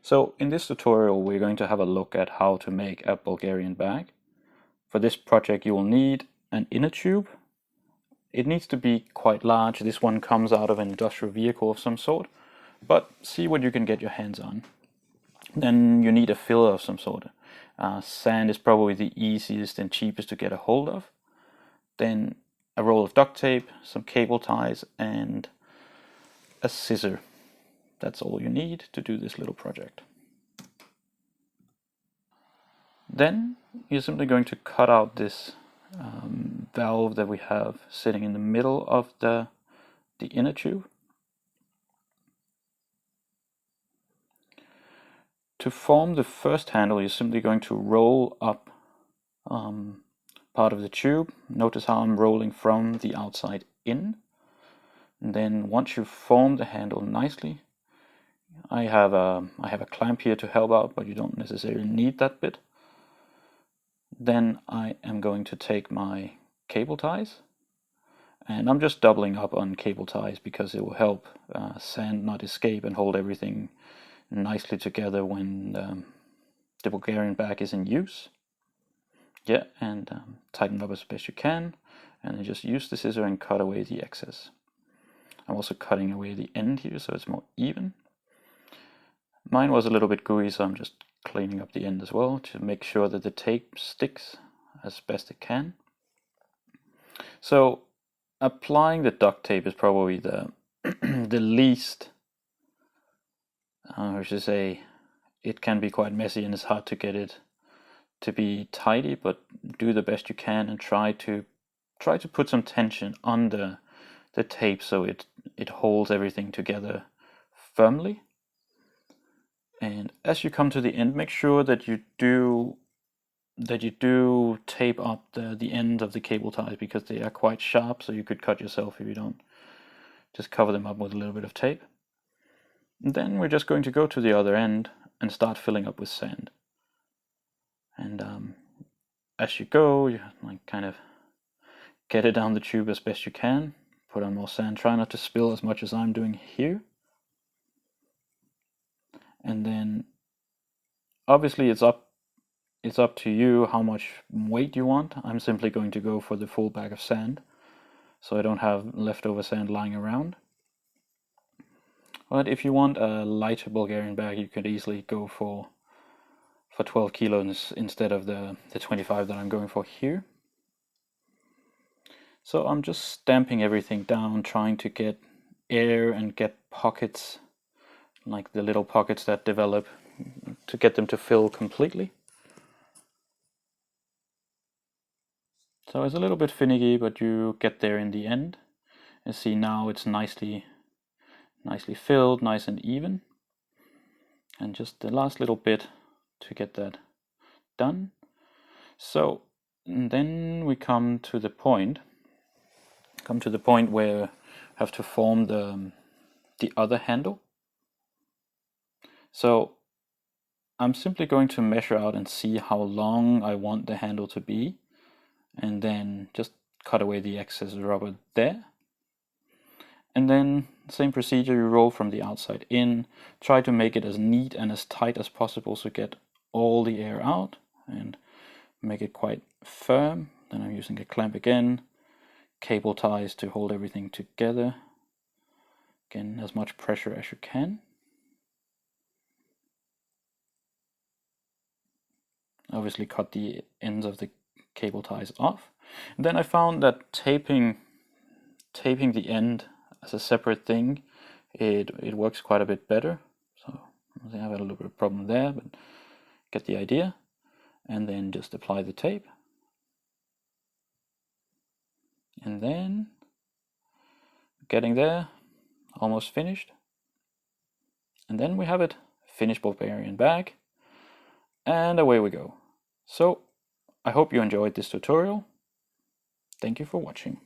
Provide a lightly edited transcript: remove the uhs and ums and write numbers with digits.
So in this tutorial we're going to have a look at how to make a Bulgarian bag. For this project you will need an inner tube. It needs to be quite large. This one comes out of an industrial vehicle of some sort, but see what you can get your hands on. Then you need a filler of some sort. Sand is probably the easiest and cheapest to get a hold of. Then a roll of duct tape, some cable ties, and a scissor. That's all you need to do this little project. Then you're simply going to cut out this valve that we have sitting in the middle of the inner tube. To form the first handle, you're simply going to roll up part of the tube. Notice how I'm rolling from the outside in. And then once you've formed the handle nicely, I have a clamp here to help out, but you don't necessarily need that bit. Then I am going to take my cable ties, and I'm just doubling up on cable ties because it will help sand not escape and hold everything nicely together when the Bulgarian bag is in use. Yeah, and tighten up as best you can, and then just use the scissor and cut away the excess. I'm also cutting away the end here so it's more even. Mine was a little bit gooey, so I'm just cleaning up the end as well to make sure that the tape sticks as best it can. So applying the duct tape is probably the the least, I should say, it can be quite messy and it's hard to get it to be tidy, but do the best you can and try to put some tension on the tape so it holds everything together firmly. And as you come to the end, make sure that you do tape up the end of the cable ties, because they are quite sharp, so you could cut yourself if you don't. Just cover them up with a little bit of tape. And then we're just going to go to the other end and start filling up with sand. And as you go, you like kind of get it down the tube as best you can. Put on more sand. Try not to spill as much as I'm doing here. And then obviously it's up to you how much weight you want. I'm simply going to go for the full bag of sand, so I don't have leftover sand lying around. But if you want a lighter Bulgarian bag, you could easily go for 12 kilos instead of the 25 that I'm going for here. So I'm just stamping everything down, trying to get air and get pockets, like the little pockets that develop, to get them to fill completely. So it's a little bit finicky, but you get there in the end. And see, now it's nicely filled, nice and even. And just the last little bit to get that done. So then we come to the point where I have to form the other handle. So I'm simply going to measure out and see how long I want the handle to be, and then just cut away the excess rubber there. And then same procedure, you roll from the outside in, try to make it as neat and as tight as possible so get all the air out and make it quite firm. Then I'm using a clamp again, cable ties to hold everything together. Again, as much pressure as you can. Obviously cut the ends of the cable ties off. And then I found that taping the end as a separate thing, it works quite a bit better. So I have a little bit of a problem there, but get the idea. And then just apply the tape. And then getting there, almost finished. And then we have it, finished Bulgarian bag. And away we go. So I hope you enjoyed this tutorial. Thank you for watching.